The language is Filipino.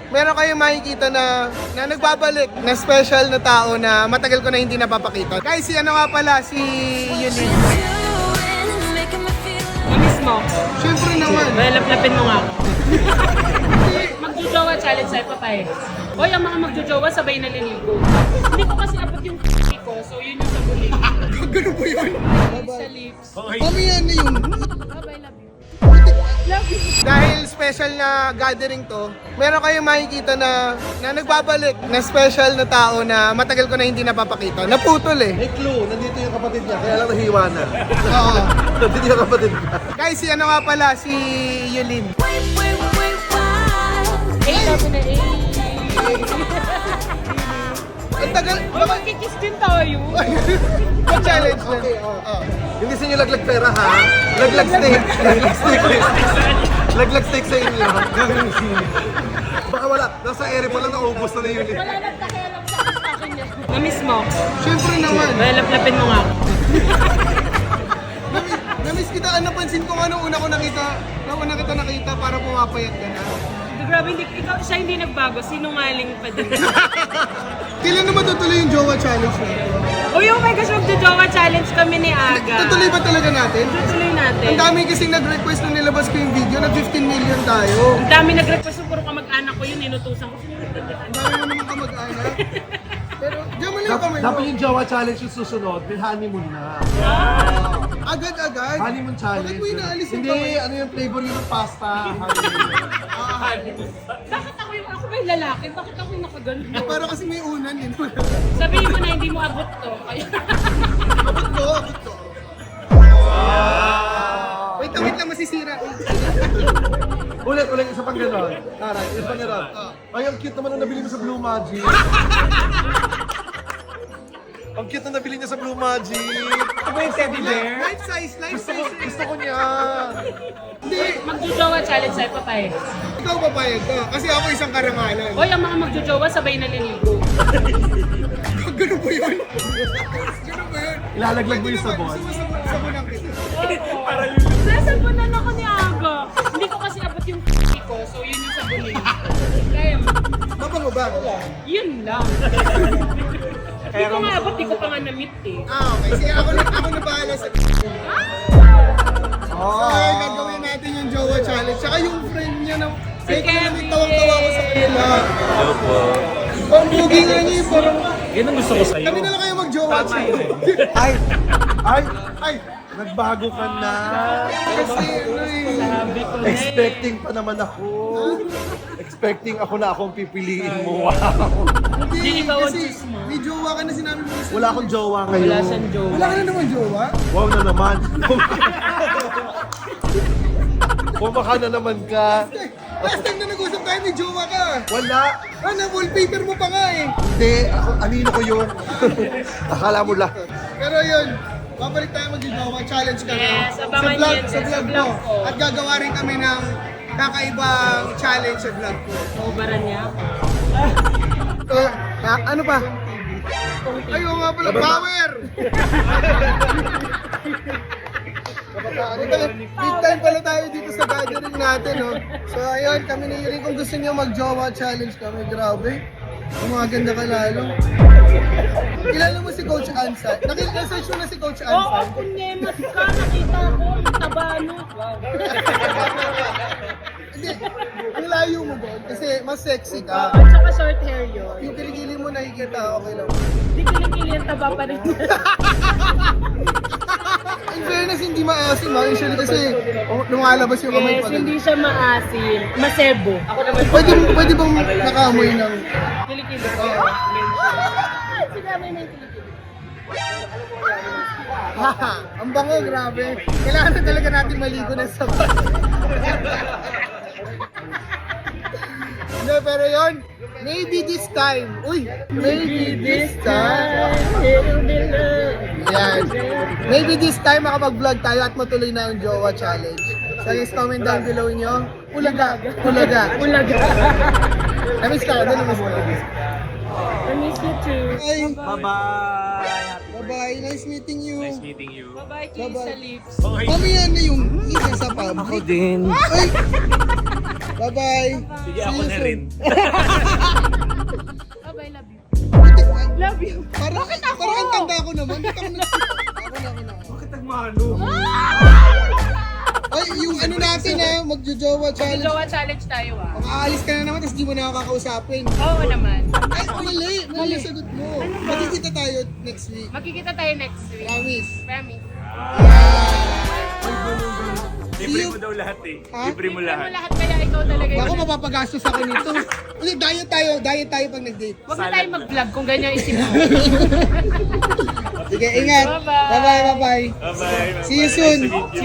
meron kayong makikita na nagbabalik na special na tao na matagal ko na hindi napapakita. Guys, si ano nga pala, si Yulin. Namiss mo? Siyempre naman. Well, laplapin mo nga ako. Magjojowa challenge sa'yo, papay. Hoy, ang mga magjojowa sabay naliligo. Hindi ko kasi abot yung ko, so yun yung sabuling. Ganun po yun. Sa lips. Mamaya na yun. Bye-bye, love you. Love you. Dahil special na gathering to, meron kayong makikita na nagbabalik na special na tao na matagal ko na hindi napapakita. Naputol eh. May clue, nandito yung kapatid niya, kaya lang nahiwa na. Oo. Nandito yung kapatid niya. Guys, si ano nga pala, si Yulin. Sabi na Ang tagal. magkikiss din tayo. Challenge na. Okay, hindi sa inyo laglag pera ha. Laglag steak. Laglag steak. Laglag steak sa inyo. Baka wala, nasa ere pa lang naubos na yun. Wala nang pakialam sa akin niya. Namiss mo? Siyempre naman. Well, laplapin mo nga ako. Namiss kita, napansin ko nga nung una kita nakita para pumapayat ka na. Grabe, siya hindi nagbago. Sinungaling pa din. Kailan naman tutuloy yung Jowa Challenge natin? Uy, oh my gosh, magjo-jowa challenge kami ni Aga. Tutuloy ba talaga natin? Tutuloy natin. Ang dami kasing nag-request nung nilabas ko yung video, nag 15 million tayo. Ang dami nag-request, puro kamag-anak ko yun, inutusan ko. Ang dami mo naman kamag-anak. Pero, diyan mo lang kamay Dapat mo. yung Jawa Challenge yung susunod, may honeymoon na. Agad-agad. Honeymoon challenge. Bakit mo inaalis yung Hindi, kamay? ano yung flavor yun ng pasta. Honeymoon. Bakit ako may lalaki? Bakit ako yung nakaganon? Para kasi may unan yun. Sabihin mo na hindi mo abot to. Kaya... Abot ko. Wait lang, masisira. Ulit, isa pang gano'n. Tara, isa pang gano'n. Ay, ang cute naman ang nabili mo sa Blue Magic. Ang cute na nabili niya sa Blue Magic. Ito ba yung teddy bear? Life size. Gusto ko niya. Hindi, Magjo-jowa challenge sa'yo, papay. ikaw papayag ka. Kasi ako isang karangalan. Hoy, ang mga magjo-jowa sabay naliligo. Ganun po yun. Ganun ba yun? Ilalaglag mo yung sabon. Sabunan kita. Sasabunan ako ni Aga. Hindi ko kasi abot yung ko, so yun yung sabunin. Kaya, Mabango ba? yun lang. Hindi ko nga abot, di ko pa nga na-meet eh. Okay. Sige, ako na bahala sa... So, gagawin natin yung Jowa Challenge. Saka yung friend niya na... Si Kevin! Tawang-tawa ko sa kanila. Hello po. Ang bugi nga niya, parang... Yan ang gusto ko sa'yo. Kami na lang kayo mag-Jowa Challenge. Ay, nagbago ka na. Kasi ano eh... Sabi ko na eh. Expecting pa naman ako. Expecting ako na akong pipiliin mo. Wow. Hindi ikaw ang kasi choose mo. may jowa ka na sinabi mo. Wala akong jowa ngayon. Wala siyang jowa. Wala ka na naman jowa? Wow na naman. Bumaka na naman ka. Last time na nag-usap tayo, may jowa ka. Wala. Ano, wallpaper mo pa nga eh. Hindi. Ako, anino ko yun. Akala mo lang. Pero yun, babalik tayo mag-jowa. Challenge ka na. Yes, abangan vlog, yan sa sa vlog vlog ko. ko. At gagawa rin kami ng kakaibang challenge sa vlog ko. Sobaran niya. Ano pa? Ayaw nga pala, power! Big time pala tayo dito sa gathering natin, no? So ayun, kami ni Yuri, kung gusto niyo mag-jowa challenge kami, grabe. Ang mga ganda ka lalo. Kilala mo si Coach Ansay? Nakita-search mo na si Coach Oo, Ansay? kunemas ka. Nakita ko. Taba, no? Hindi, ang layo mo doon kasi mas sexy ka. At saka short hair yun. Yung kiligili mo nakikita, okay lang. Hindi kilikili ang taba pa rin. In fairness, hindi maasim ha. Usually kasi lumalabas yung kamay Yes, pa. hindi siya maasim. Masebo. Ako naman. Pwede bang nakamoy ng... Kilikili. Sinabi na yung kilikili. Haha, ang bango, grabe. Kailangan na talaga natin maligo ng sabat. Hindi, pero yun, maybe this time. Uy, maybe this time. Yan. Maybe this time makapag-vlog tayo at matuloy na ang Jowa Challenge. So guys, comment down below nyo. Ulaga. Ulaga. Namiss ka, namiss ka. I miss you too. Ay, Bye-bye. bye-bye. Nice meeting you. Nice meeting you. Bye-bye, kiss sa lips. Mamaya na yung isa sa pub. Ako din. Ay! Bye-bye. Sige, See ako you na soon. rin. Bye-bye, love you. Putik, Love you. Parang, Bakit ako? parang ang tanda ko naman. Bakit ako na. Bakit nagmano? Ay, yung ano natin magjo-jowa challenge. Jowa challenge tayo ah. Makaalis ka na naman, tapos di mo na ako kakausapin. Oo naman. Ay, mali yung sagot mo. Magkikita tayo next week. Makikita tayo next week. Promise. Promise. Libre mo daw lahat eh. Ha? Libre mo Mo lahat. lahat kaya ikaw talaga Ako yun. mapapagastos ako nito. Ulit, diet tayo pag nag-date. Huwag na tayo mag-vlog kung ganyan isip mo. Sige, ingat. Bye-bye. Bye-bye. Bye-bye. See you soon. Nice to meet you.